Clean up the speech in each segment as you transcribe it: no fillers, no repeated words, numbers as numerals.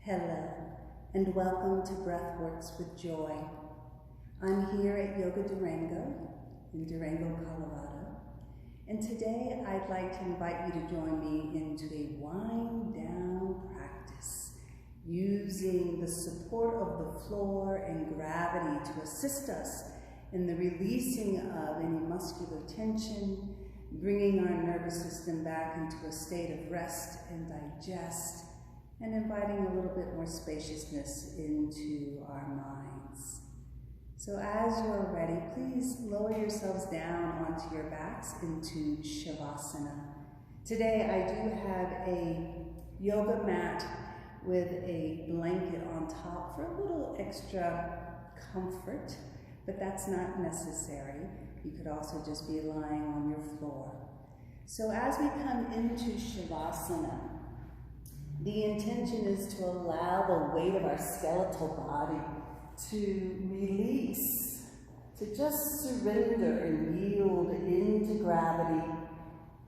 Hello, and welcome to Breathworks with Joy. I'm here at Yoga Durango in Durango, Colorado, and today I'd like to invite you to join me into a wind down practice using the support of the floor and gravity to assist us in the releasing of any muscular tension, bringing our nervous system back into a state of rest and digest, and inviting a little bit more spaciousness into our minds. So as you're ready, please lower yourselves down onto your backs into Shavasana. Today I do have a yoga mat with a blanket on top for a little extra comfort, but that's not necessary. You could also just be lying on your floor. So as we come into Shavasana, the intention is to allow the weight of our skeletal body to release, to just surrender and yield into gravity,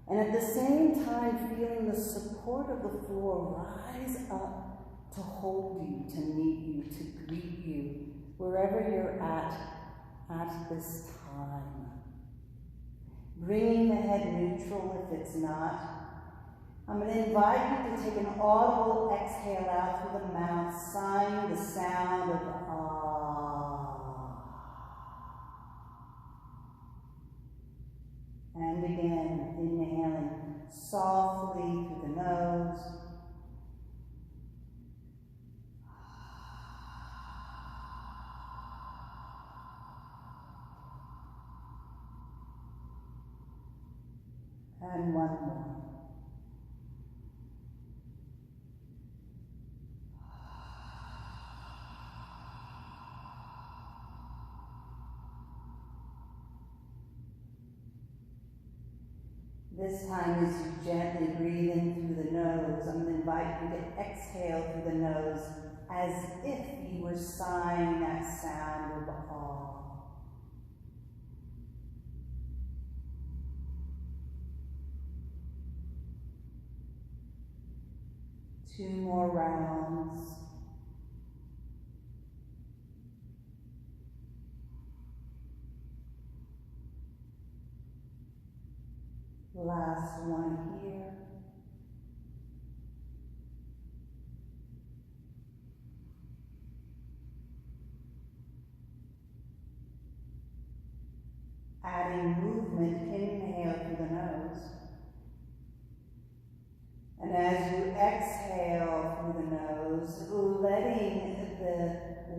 and at the same time feeling the support of the floor rise up to hold you, to meet you, to greet you, wherever you're at this time. Bringing the head neutral if it's not. I'm going to invite you to take an audible exhale out through the mouth, sighing the sound of ah. And again, inhaling softly through the nose. And one more. This time, as you gently breathe in through the nose, I'm going to invite you to exhale through the nose as if you were sighing that sound of awe. Two more rounds. Last one here. Adding movement, inhale through the nose. And as you exhale through the nose, letting the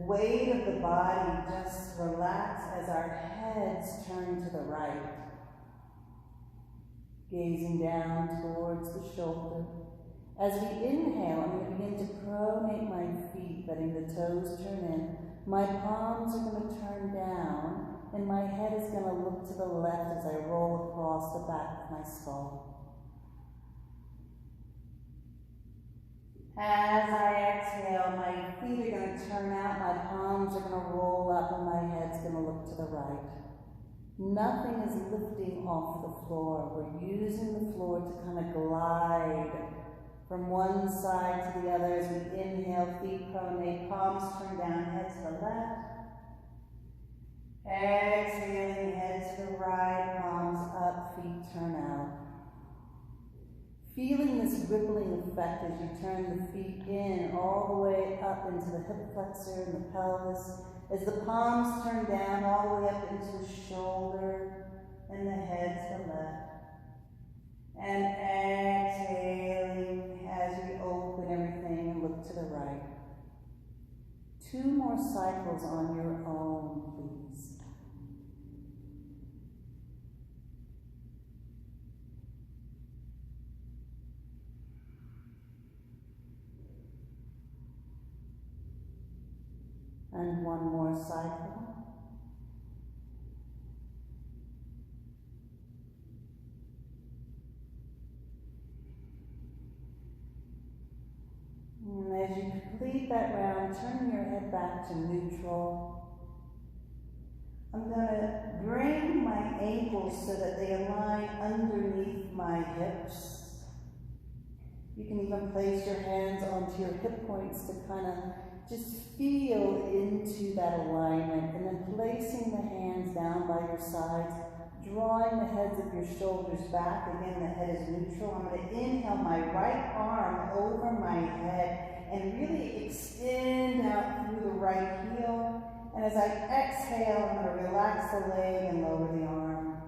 weight of the body just relax as our heads turn to the right. Gazing down towards the shoulder. As we inhale, I'm going to begin to pronate my feet, letting the toes turn in. My palms are going to turn down, and my head is going to look to the left as I roll across the back of my skull. As I exhale, my feet are going to turn out, my palms are going to roll up, and my head's going to look to the right. Nothing is lifting off the floor. We're using the floor to kind of glide from one side to the other as we inhale, feet pronate, palms turn down, head to the left. Exhaling, head to the right, palms up, feet turn out. Feeling this rippling effect as you turn the feet in all the way up into the hip flexor and the pelvis. As the palms turn down all the way up into the shoulder and the head to the left. And exhaling as we open everything and look to the right. Two more cycles on your own, please. And one more cycle. And as you complete that round, turn your head back to neutral. I'm going to bring my ankles so that they align underneath my hips. You can even place your hands onto your hip points to kind of just feel into that alignment, and then placing the hands down by your sides, drawing the heads of your shoulders back. Again, the head is neutral. I'm going to inhale my right arm over my head and really extend out through the right heel. And as I exhale, I'm going to relax the leg and lower the arm.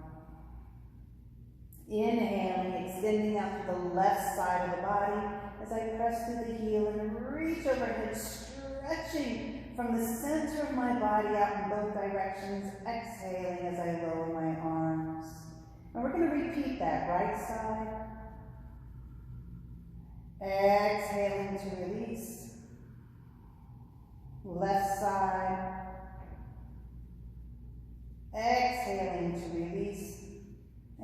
Inhaling, extending out to the left side of the body as I press through the heel and reach overhead, stretching from the center of my body out in both directions, exhaling as I lower my arms. And we're going to repeat that. Right side. Exhaling to release. Left side. Exhaling to release.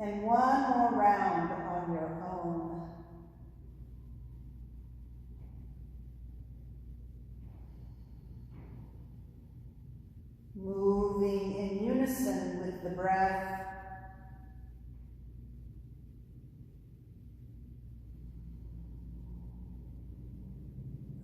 And one more round on your own. Moving in unison with the breath.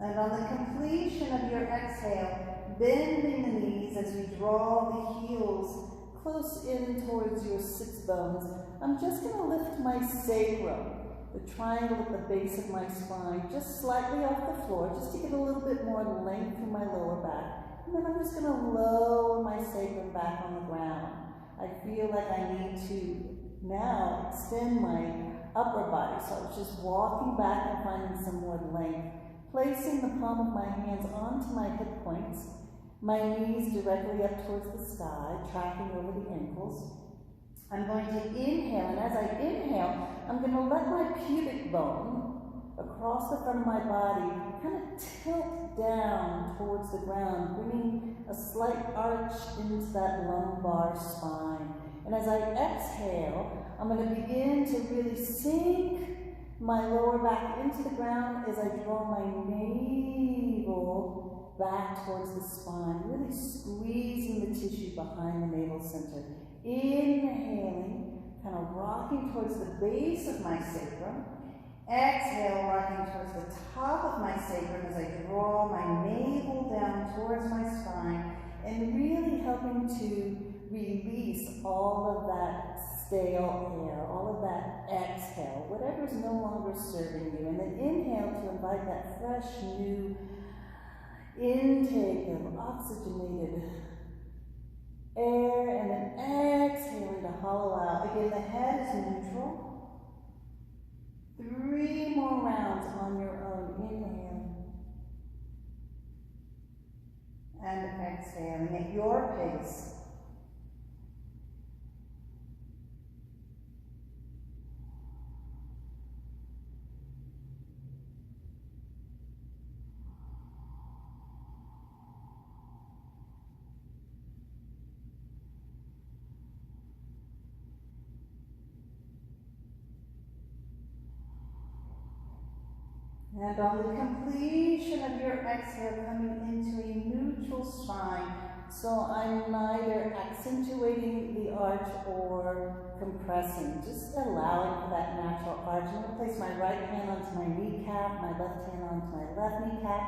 And on the completion of your exhale, bending the knees as you draw the heels close in towards your sits bones, I'm just going to lift my sacrum, the triangle at the base of my spine, just slightly off the floor, just to get a little bit more length in my lower back. And then I'm just going to lower my sacrum back on the ground. I feel like I need to now extend my upper body. So I was just walking back and finding some more length, placing the palm of my hands onto my hip points, my knees directly up towards the sky, tracking over the ankles. I'm going to inhale, and as I inhale, I'm going to let my pubic bone across the front of my body kind of tilt down towards the ground, bringing a slight arch into that lumbar spine. And as I exhale, I'm going to begin to really sink my lower back into the ground as I draw my navel back towards the spine, really squeezing the tissue behind the navel center. Inhaling, kind of rocking towards the base of my sacrum. Exhale, rocking towards the top of my sacrum as I draw my navel down towards my spine, and really helping to release all of that stale air, all of that exhale, whatever is no longer serving you. And then inhale to invite that fresh, new intake of oxygenated air, and then exhaling to hollow out. Again, the head is neutral. 3 more rounds on your own. Inhale and exhaling at your pace. And on the completion of your exhale, coming into a neutral spine, so I'm neither accentuating the arch or compressing, just allowing for that natural arch. I'm going to place my right hand onto my kneecap, my left hand onto my left kneecap,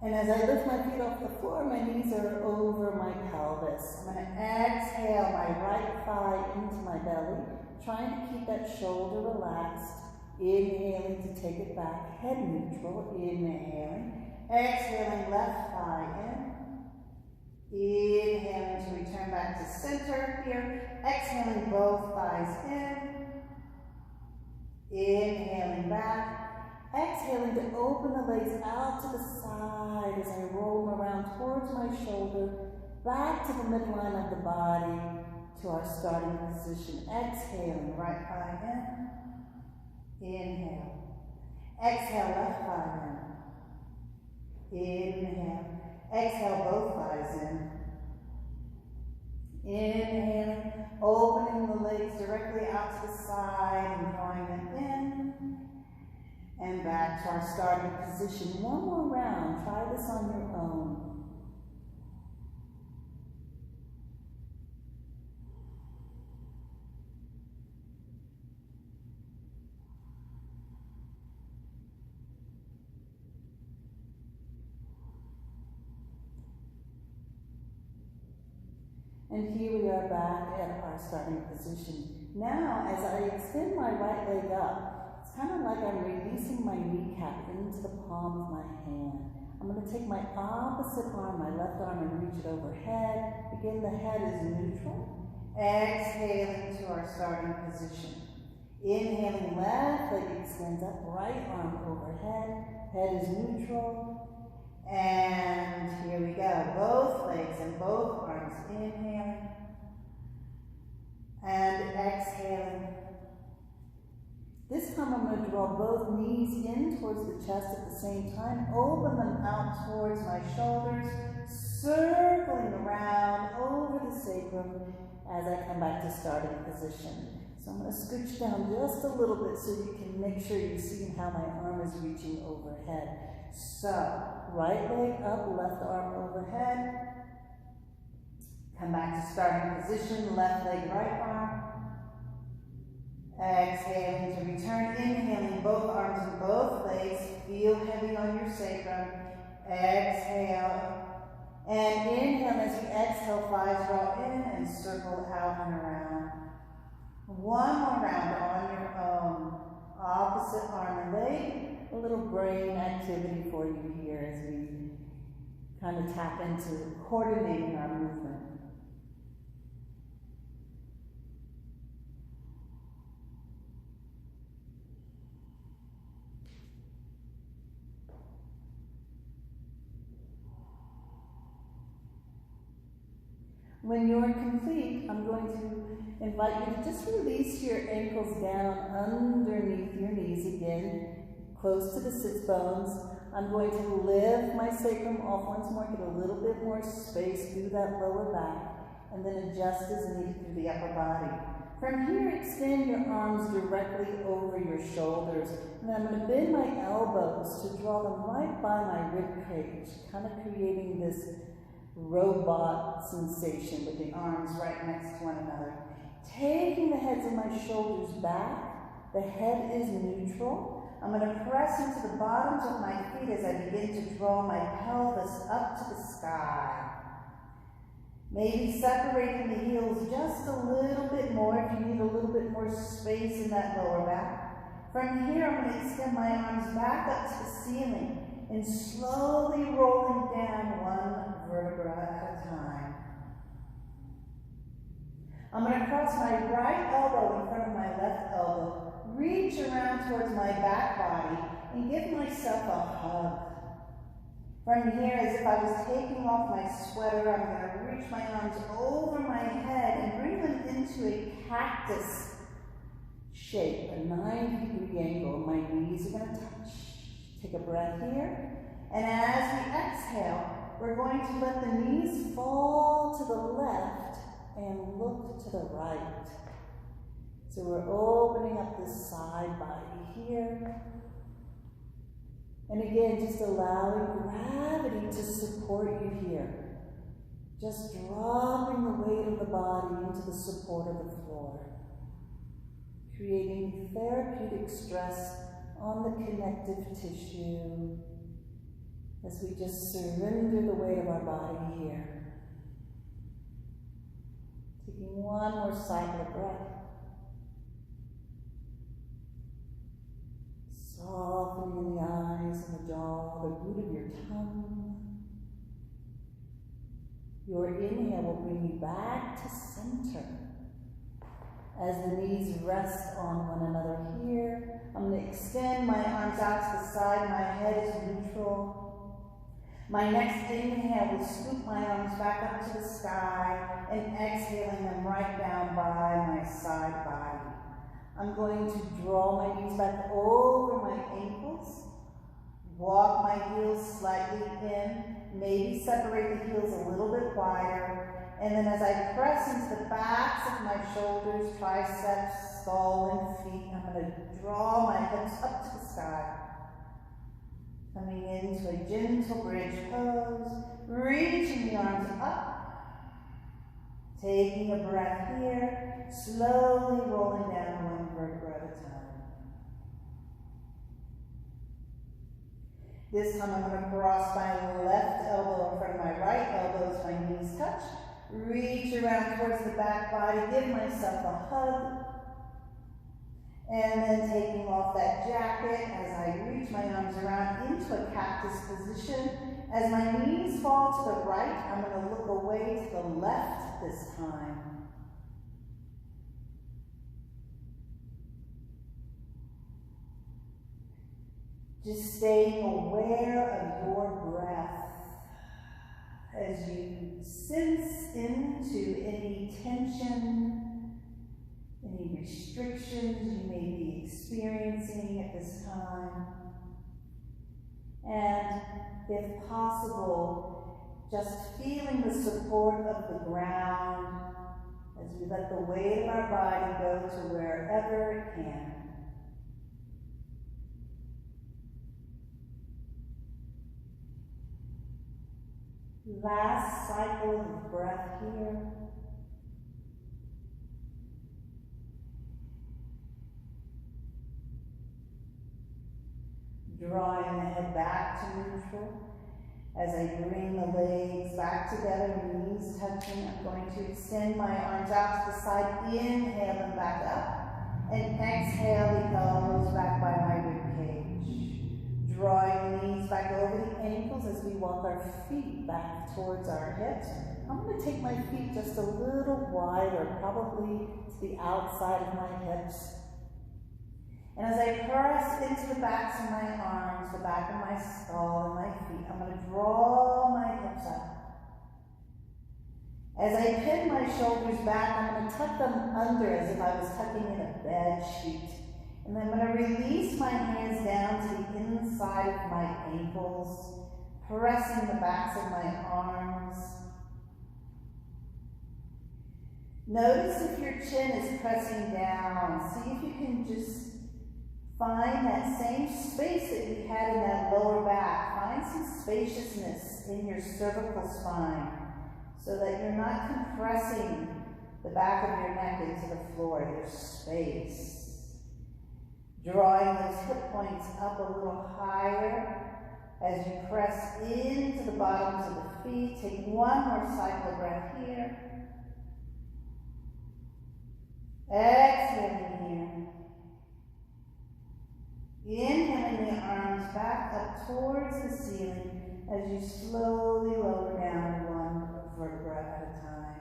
and as I lift my feet off the floor, my knees are over my pelvis. I'm going to exhale my right thigh into my belly, trying to keep that shoulder relaxed. Inhaling to take it back, head neutral, inhaling. Exhaling, left thigh in. Inhaling to return back to center here. Exhaling, both thighs in. Inhaling back. Exhaling to open the legs out to the side as I roll them around towards my shoulder, back to the midline of the body, to our starting position. Exhaling, right thigh in. Inhale. Exhale, left thigh in. Inhale. Exhale, both thighs in. Inhaling, opening the legs directly out to the side and drawing them in. And back to our starting position. One more round. Try this on your own. And here we are back at our starting position. Now, as I extend my right leg up, it's kind of like I'm releasing my kneecap into the palm of my hand. I'm going to take my opposite arm, my left arm, and reach it overhead. Again, the head is neutral. Exhaling to our starting position. Inhaling, left leg extends up, right arm overhead. Head is neutral. And here we go. Both legs and both arms. Inhaling. And exhaling. This time I'm going to draw both knees in towards the chest at the same time. Open them out towards my shoulders. Circling around over the sacrum as I come back to starting position. So I'm going to scooch down just a little bit so you can make sure you're seeing how my arm is reaching overhead. So, right leg up, left arm overhead. Come back to starting position, left leg, right arm. Exhaling to return, inhaling both arms and both legs. Feel heavy on your sacrum. Exhale. And inhale as you exhale, thighs draw in and circle out and around. One more round on your own. Opposite arm and leg. A little brain activity for you here as we kind of tap into coordinating our movement. When you're complete, I'm going to invite you to just release your ankles down underneath your knees again, close to the sits bones. I'm going to lift my sacrum off once more, get a little bit more space through that lower back, and then adjust as needed through the upper body. From here, extend your arms directly over your shoulders. And then I'm going to bend my elbows to draw them right by my rib cage, kind of creating this robot sensation with the arms right next to one another. Taking the heads of my shoulders back, the head is neutral. I'm going to press into the bottoms of my feet as I begin to draw my pelvis up to the sky. Maybe separating the heels just a little bit more if you need a little bit more space in that lower back. From here, I'm going to extend my arms back up to the ceiling and slowly rolling down one vertebra at a time. I'm going to cross my right elbow in front of my left elbow, reach around towards my back body, and give myself a hug. From here, as if I was taking off my sweater, I'm going to reach my arms over my head and bring them into a cactus shape, a 90-degree angle. My knees are going to touch. Take a breath here. And as we exhale, we're going to let the knees fall to the left and look to the right. So we're opening up this side body here. And again, just allowing gravity to support you here. Just dropping the weight of the body into the support of the floor. Creating therapeutic stress on the connective tissue as we just surrender the weight of our body here. Taking one more cycle of breath. Softening the eyes and the jaw, the root of your tongue. Your inhale will bring you back to center. As the knees rest on one another here, I'm going to extend my arms out to the side. My head is neutral. My next inhale will scoop my arms back up to the sky and exhaling them right down by my side body. I'm going to draw my knees back over my ankles, walk my heels slightly in, maybe separate the heels a little bit wider, and then as I press into the backs of my shoulders, triceps, skull, and feet, I'm going to draw my hips up to the sky. Coming into a gentle bridge pose, reaching the arms up, taking a breath here, slowly rolling down one vertebra at a time. This time I'm going to cross my left elbow in front of my right elbow as my knees touch. reach around towards the back body, give myself a hug. And then taking off that jacket as I reach my arms around into a cactus position. As my knees fall to the right, I'm going to look away to the left this time. Just staying aware of your breath as you sense into any tension, any restrictions you may be experiencing at this time. And if possible, just feeling the support of the ground as we let the weight of our body go to wherever it can. Last cycle of breath here. Drawing the head back to neutral. As I bring the legs back together, knees touching, I'm going to extend my arms out to the side. Inhale them back up. And exhale the elbows back by my rib cage. Drawing the knees back over the ankles as we walk our feet back towards our hips. I'm going to take my feet just a little wider, probably to the outside of my hips. And as I press into the backs of my arms, the back of my skull and my feet, I'm going to draw my hips up. As I pin my shoulders back, I'm going to tuck them under as if I was tucking in a bed sheet. And then I'm going to release my hands down to the inside of my ankles, pressing the backs of my arms. Notice if your chin is pressing down. See if you can just find that same space that you had in that lower back. Find some spaciousness in your cervical spine so that you're not compressing the back of your neck into the floor. There's space. Drawing those hip points up a little higher as you press into the bottoms of the feet. Take one more cycle of breath here. Exhaling here. Inhaling the arms back up towards the ceiling as you slowly lower down one vertebra at a time.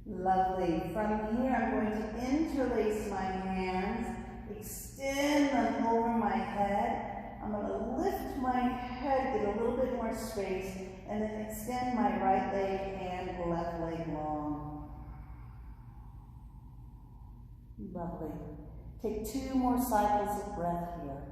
Lovely. From here, I'm going to interlace my hands, extend them over my head. I'm going to lift my head, get a little bit more space, and then extend my right leg and left leg long. Lovely. Take 2 more cycles of breath here.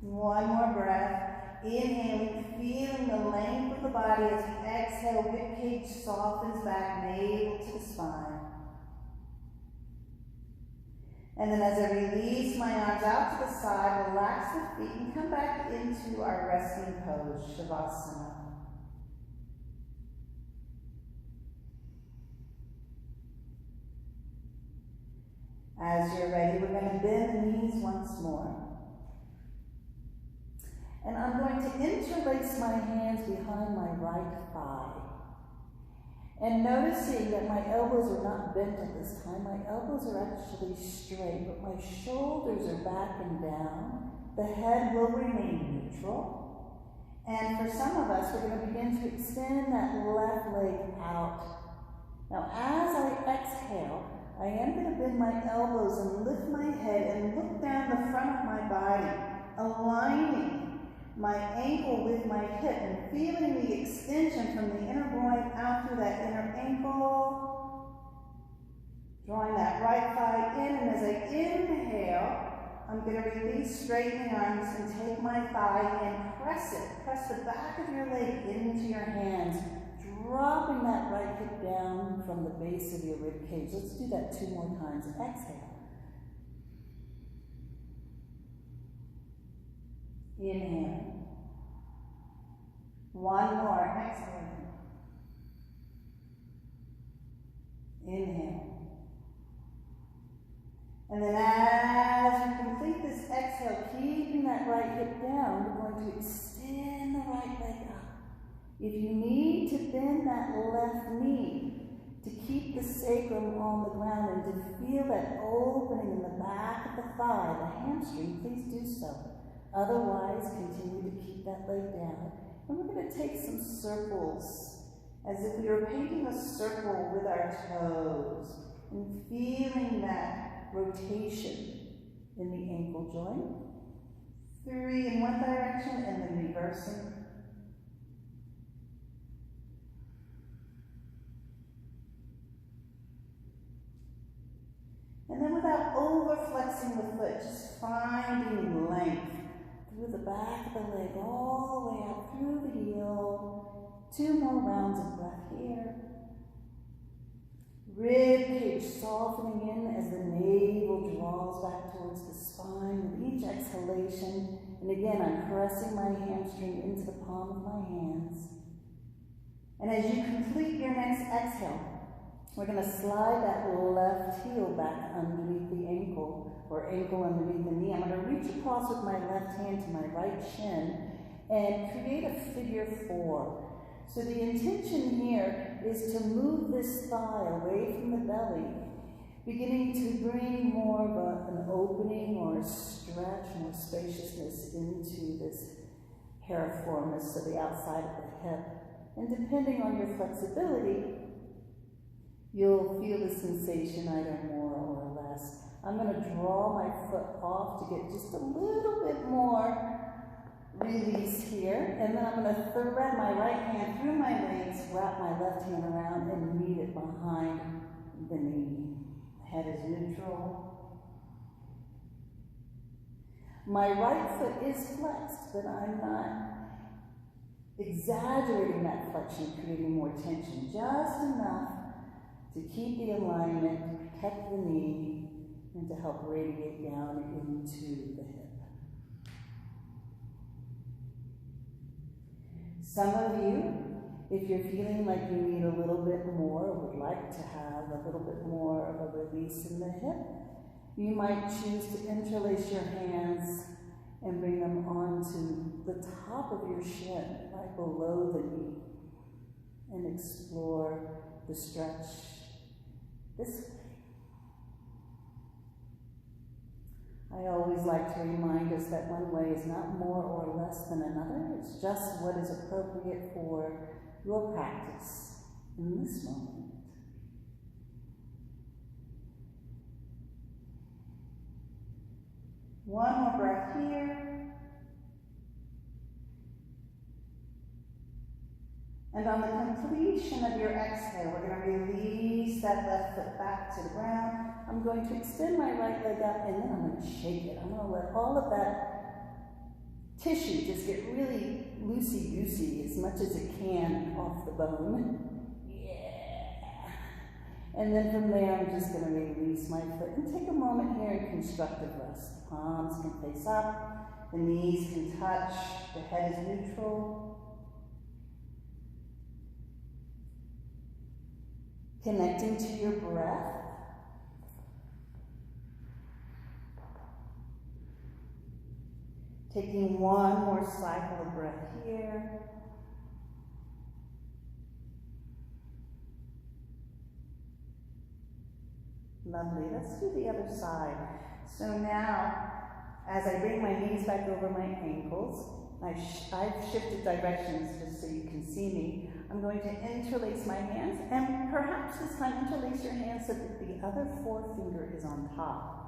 One more breath. Inhaling, feeling the length of the body as we exhale. Ribcage softens back, navel to the spine. And then as I release my arms out to the side, relax the feet and come back into our resting pose, Shavasana. As you're ready, we're going to bend the knees once more. And I'm going to interlace my hands behind my right thigh. And noticing that my elbows are not bent at this time, my elbows are actually straight, but my shoulders are back and down. The head will remain neutral. And for some of us, we're going to begin to extend that left leg out. Now, as I exhale, I am going to bend my elbows and lift my head and look down the front of my body, aligning my ankle with my hip and feeling the extension from the inner groin out through that inner ankle. Drawing that right thigh in, and as I inhale, I'm going to release, straighten the arms and take my thigh and press it. Press the back of your leg into your hands, dropping that right hip down from the base of your rib cage. Let's do that 2 more times. Exhale. Inhale. One more. Exhale. Inhale. And then as you complete this exhale, keeping that right hip down, we're going to extend the right leg up. If you need to bend that left knee to keep the sacrum on the ground and to feel that opening in the back of the thigh, the hamstring, please do so. Otherwise, continue to keep that leg down. And we're going to take some circles, as if we were painting a circle with our toes, and feeling that rotation in the ankle joint. 3 in one direction and then reversing. And then without over flexing the foot, just finding length through the back of the leg, all the way out through the heel. 2 more rounds of breath here. Rib cage softening in as the navel draws back towards the spine with each exhalation. And again, I'm pressing my hamstring into the palm of my hands. And as you complete your next exhale, we're going to slide that left heel back underneath the ankle, or ankle underneath the knee. I'm going to reach across with my left hand to my right shin and create a figure 4. So the intention here is to move this thigh away from the belly, beginning to bring more of an opening or a stretch, more spaciousness into this piriformis, so the outside of the hip. And depending on your flexibility, you'll feel the sensation either more or less. I'm going to draw my foot off to get just a little bit more release here, and then I'm going to thread my right hand through my legs, wrap my left hand around, and meet it behind the knee. Head is neutral. My right foot is flexed, but I'm not exaggerating that flexion, creating more tension, just enough to keep the alignment, to protect the knee, and to help radiate down into the hip. Some of you, if you're feeling like you need a little bit more, would like to have a little bit more of a release in the hip, you might choose to interlace your hands and bring them onto the top of your shin, right below the knee, and explore the stretch this way. I always like to remind us that one way is not more or less than another. It's just what is appropriate for your practice in this moment. One more breath here. And on the completion of your exhale, we're going to release that left foot back to the ground. I'm going to extend my right leg out, and then I'm going to shake it. I'm going to let all of that tissue just get really loosey-goosey as much as it can off the bone. Yeah. And then from there, I'm just going to release my foot and take a moment here in constructive rest. The palms can face up, the knees can touch, the head is neutral. Connecting to your breath. Taking one more cycle of breath here. Lovely. Let's do the other side. So now, as I bring my knees back over my ankles, I've shifted directions just so you can see me. I'm going to interlace my hands, and perhaps this time interlace your hands so that the other forefinger is on top.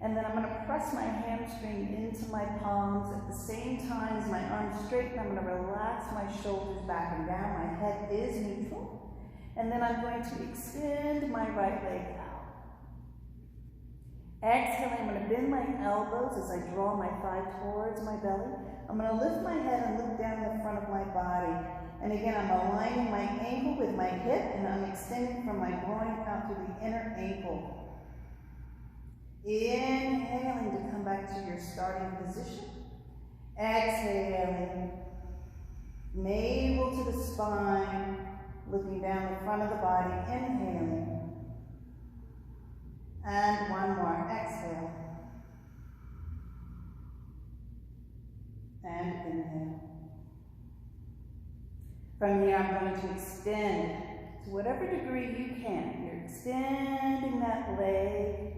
And then I'm going to press my hamstring into my palms at the same time as my arms straighten. I'm going to relax my shoulders back and down. My head is neutral. And then I'm going to extend my right leg out. Exhaling, I'm going to bend my elbows as I draw my thigh towards my belly. I'm going to lift my head and look down the front of my body. And again, I'm aligning my ankle with my hip, and I'm extending from my groin out to the inner ankle. Inhaling to come back to your starting position. Exhaling. Navel to the spine, looking down the front of the body. Inhaling. And one more, exhale. And inhale. From here, I'm going to extend to whatever degree you can. You're extending that leg.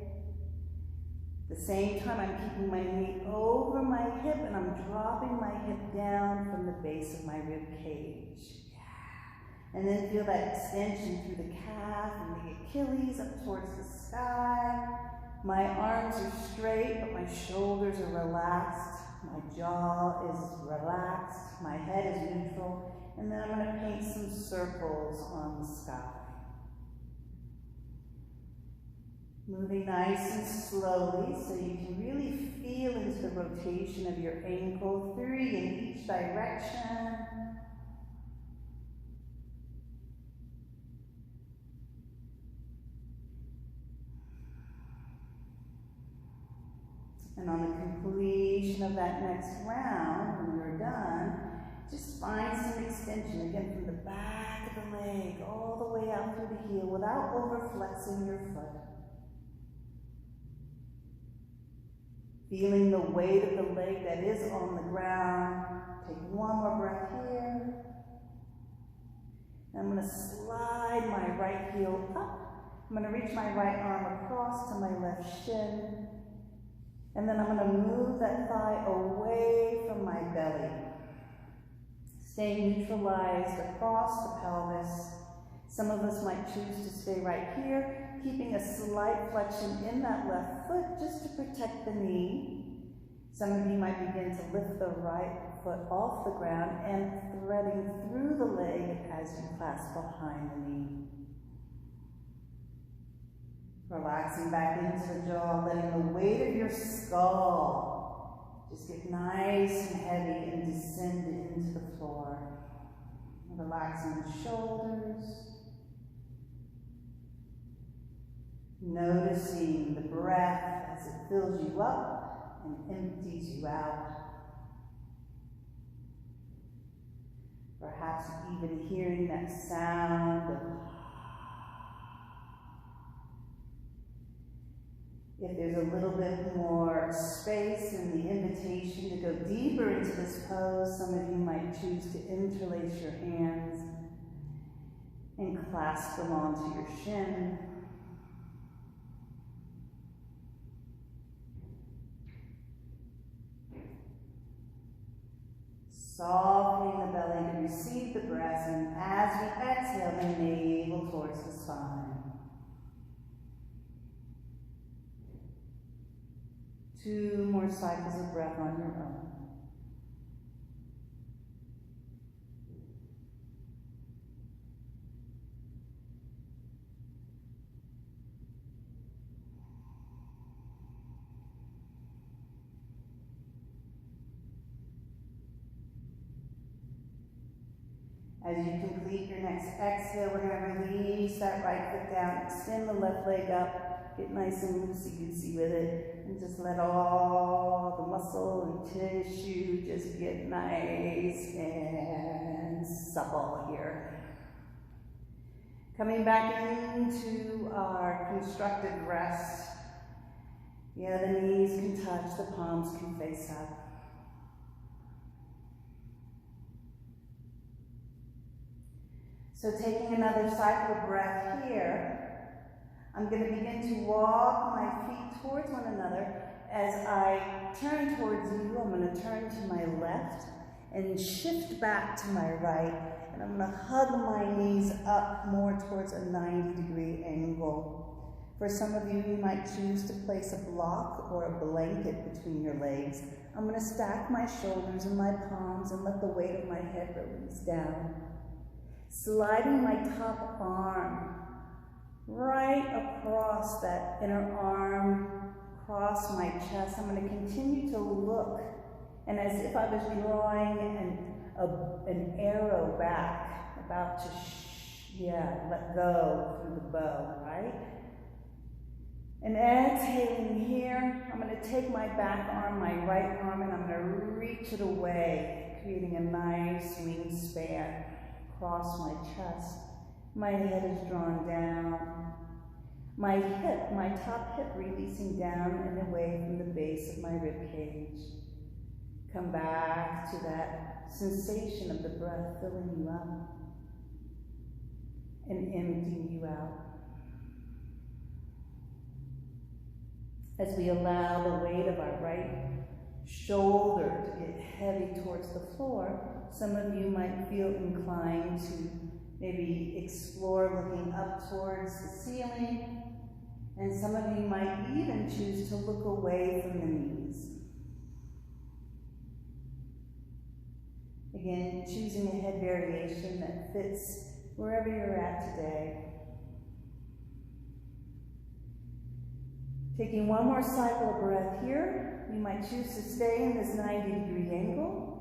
At the same time, I'm keeping my knee over my hip and I'm dropping my hip down from the base of my rib cage. Yeah. And then feel that extension through the calf and the Achilles up towards the sky. My arms are straight, but my shoulders are relaxed. My jaw is relaxed. My head is neutral. And then I'm going to paint some circles on the sky. Moving nice and slowly so you can really feel into the rotation of your ankle, 3 in each direction. And on the completion of that next round, when you're done, just find some extension, again, from the back of the leg all the way out through the heel without over-flexing your foot. Feeling the weight of the leg that is on the ground. Take one more breath here. And I'm going to slide my right heel up. I'm going to reach my right arm across to my left shin. And then I'm going to move that thigh away from my belly. Staying neutralized across the pelvis. Some of us might choose to stay right here, keeping a slight flexion in that left foot just to protect the knee. Some of you might begin to lift the right foot off the ground and threading through the leg as you clasp behind the knee. Relaxing back into the jaw, letting the weight of your skull just get nice and heavy and descend into the floor. Relaxing the shoulders. Noticing the breath as it fills you up and empties you out. Perhaps even hearing that sound of if there's a little bit more space and the invitation to go deeper into this pose, some of you might choose to interlace your hands and clasp them onto your shin. Softening the belly to receive the breath, and as we exhale, the navel towards the spine. 2 more cycles of breath on your own. As you complete your next exhale, we're going to release that right foot down, extend the left leg up, get nice and loosey-goosey with it, and just let all the muscle and tissue just get nice and supple here. Coming back into our constructed rest. Yeah, the knees can touch, the palms can face up. So taking another cycle of breath here, I'm going to begin to walk my feet towards one another. As I turn towards you, I'm going to turn to my left and shift back to my right. And I'm going to hug my knees up more towards a 90-degree angle. For some of you, you might choose to place a block or a blanket between your legs. I'm going to stack my shoulders and my palms and let the weight of my head release down. Sliding my top arm right across that inner arm, across my chest. I'm going to continue to look, and as if I was drawing an arrow back, about to let go through the bow, right? And exhaling here, I'm going to take my back arm, my right arm, and I'm going to reach it away, creating a nice wingspan across my chest. My head is drawn down. My top hip releasing down and away from the base of my rib cage. Come back to that sensation of the breath filling you up and emptying you out. As we allow the weight of our right shoulder to get heavy towards the floor, some of you might feel inclined to maybe explore looking up towards the ceiling, and some of you might even choose to look away from the knees. Again, choosing a head variation that fits wherever you're at today. Taking one more cycle of breath here, you might choose to stay in this 90-degree angle,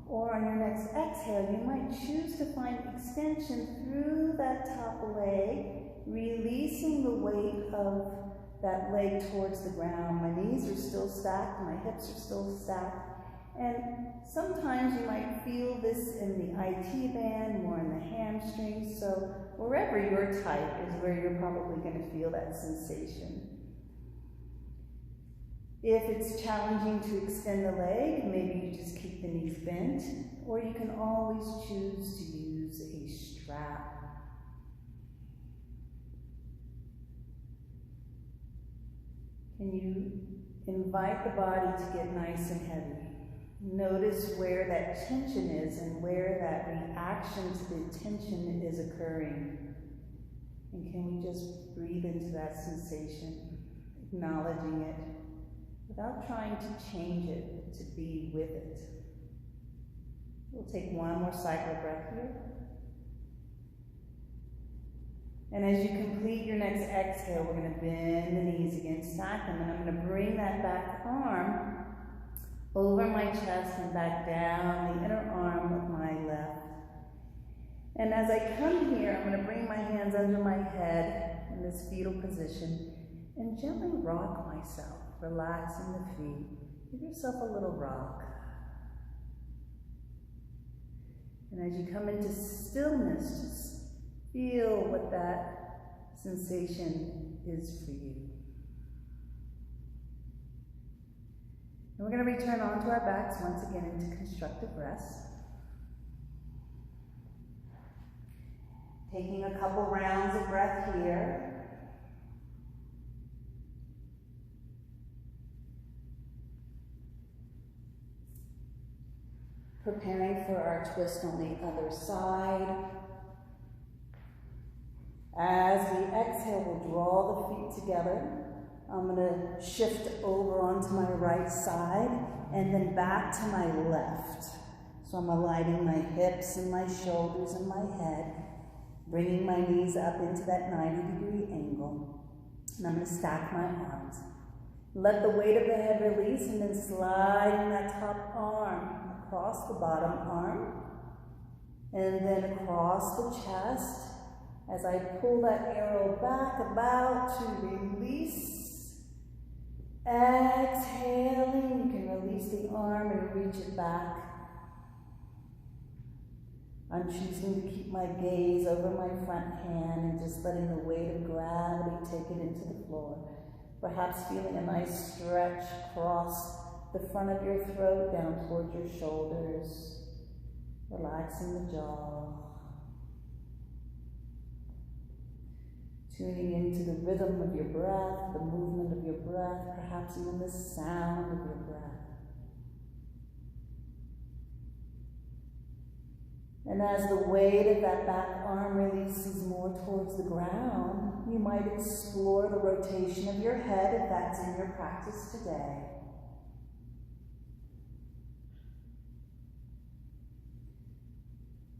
or on your next exhale, you might choose to find extension through that top leg, releasing the weight of that leg towards the ground. My knees are still stacked, my hips are still stacked, and sometimes you might feel this in the IT band, more in the hamstrings, so wherever you're tight is where you're probably going to feel that sensation. If it's challenging to extend the leg, maybe you just keep the knees bent, or you can always choose to use a strap. Can you invite the body to get nice and heavy? Notice where that tension is and where that reaction to the tension is occurring. And can we just breathe into that sensation, acknowledging it, without trying to change it, but to be with it. We'll take one more cycle of breath here. And as you complete your next exhale, we're going to bend the knees again, stack them, and I'm going to bring that back arm over my chest and back down the inner arm of my left. And as I come here, I'm going to bring my hands under my head in this fetal position and gently rock myself, relaxing the feet. Give yourself a little rock. And as you come into stillness, just feel what that sensation is for you. And we're going to return onto our backs once again into constructive rest. Taking a couple rounds of breath here. Preparing for our twist on the other side. As we exhale, we'll draw the feet together. I'm going to shift over onto my right side and then back to my left. So I'm aligning my hips and my shoulders and my head, bringing my knees up into that 90-degree angle. And I'm going to stack my arms. Let the weight of the head release and then sliding that top arm across the bottom arm and then across the chest as I pull that arrow back, about to release. Exhaling, you can release the arm and reach it back. I'm choosing to keep my gaze over my front hand and just letting the weight of gravity take it into the floor. Perhaps feeling a nice stretch across the front of your throat down towards your shoulders, relaxing the jaw. Tuning into the rhythm of your breath, the movement of your breath, perhaps even the sound of your breath. And as the weight of that back arm releases more towards the ground, you might explore the rotation of your head if that's in your practice today.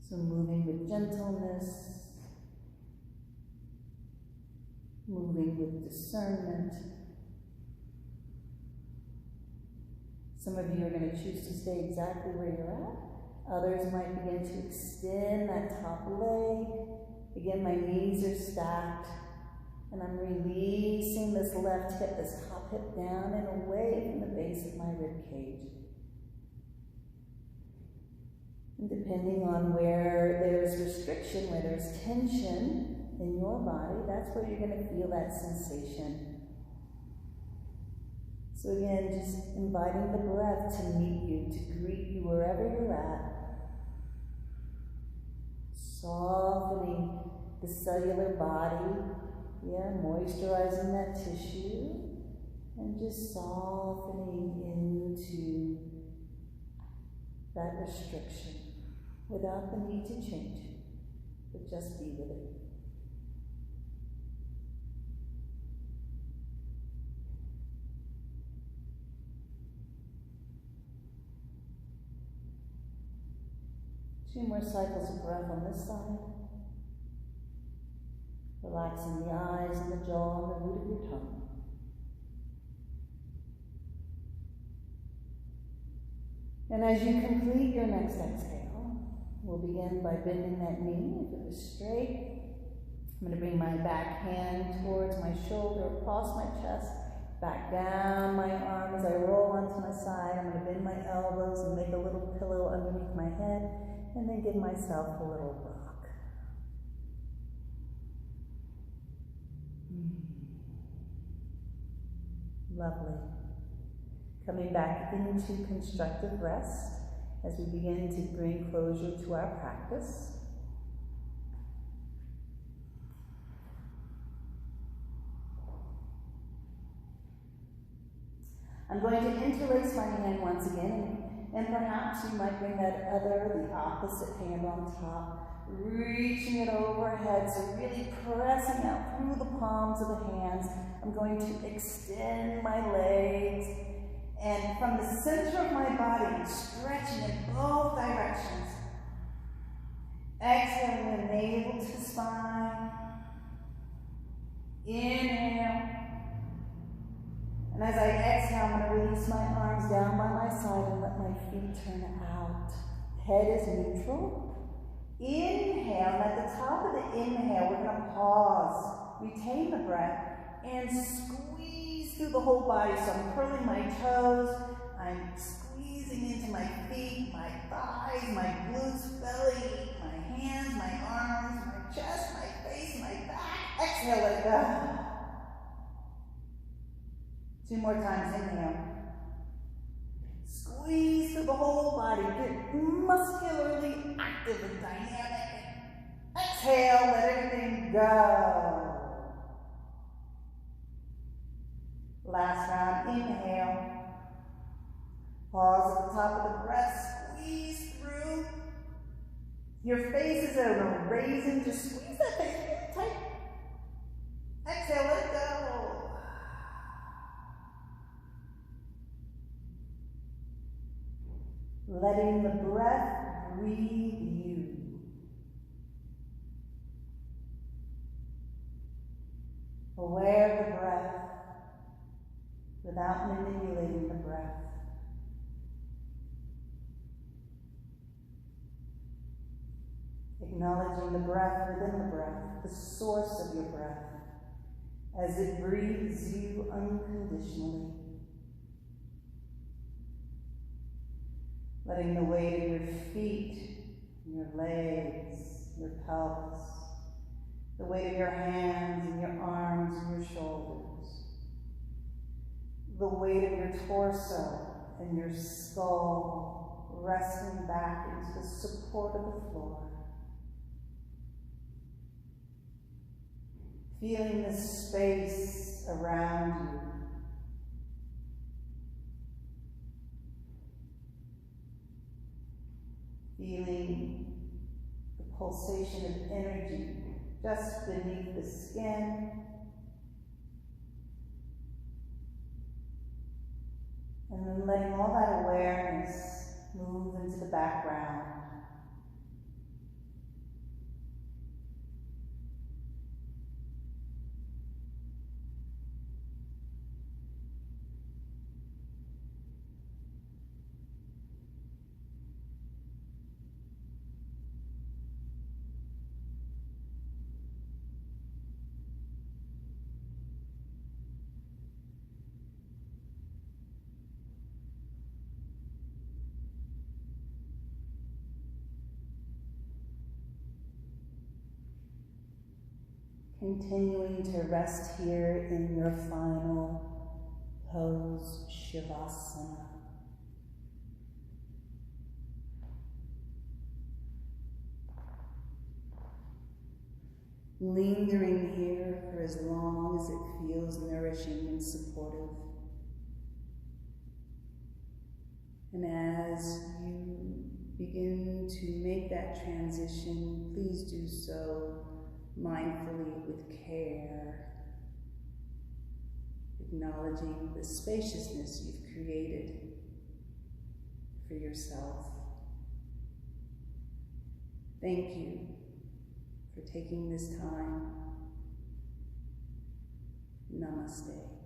So moving with gentleness, moving with discernment. Some of you are going to choose to stay exactly where you're at. Others might begin to extend that top leg. Again, my knees are stacked. And I'm releasing this left hip, this top hip down and away from the base of my rib cage. And depending on where there's restriction, where there's tension in your body, that's where you're going to feel that sensation. So again, just inviting the breath to meet you, to greet you wherever you're at. Softening the cellular body, moisturizing that tissue, and just softening into that restriction without the need to change it, but just be with it. Two more cycles of breath on this side. Relaxing the eyes and the jaw and the root of your tongue. And as you complete your next exhale, we'll begin by bending that knee if it was straight. I'm going to bring my back hand towards my shoulder, across my chest, back down my arm as I roll onto my side. I'm going to bend my elbows and make a little pillow underneath my head, and then give myself a little rock. Lovely. Coming back into constructive rest as we begin to bring closure to our practice. I'm going to interlace my hand once again, and perhaps you might bring that the opposite hand on top, reaching it overhead, so really pressing out through the palms of the hands. I'm going to extend my legs, and from the center of my body, stretching in both directions. Exhaling the navel to the spine. Inhale. And as I exhale, I'm going to release my arms down by my side and let my feet turn out. Head is neutral. Inhale, and at the top of the inhale, we're going to pause, retain the breath, and squeeze through the whole body. So I'm curling my toes, I'm squeezing into my feet, my thighs, my glutes, belly, my hands, my arms, my chest, my face, my back. Exhale, let go. Two more times, inhale. Squeeze through the whole body, get muscularly active and dynamic. Exhale, let everything go. Last round, inhale. Pause at the top of the breath, squeeze through. Your face is over, raising, just squeeze that face really tight. Exhale, let it go. Letting the breath breathe you. Aware of the breath without manipulating the breath. Acknowledging the breath within the breath, the source of your breath, as it breathes you unconditionally. Letting the weight of your feet, your legs, your pelvis, the weight of your hands and your arms and your shoulders, the weight of your torso and your skull resting back into the support of the floor. Feeling the space around you. Feeling the pulsation of energy just beneath the skin. And then letting all that awareness move into the background. Continuing to rest here in your final pose, Shavasana. Lingering here for as long as it feels nourishing and supportive. And as you begin to make that transition, please do so mindfully with care, acknowledging the spaciousness you've created for yourself. Thank you for taking this time. Namaste.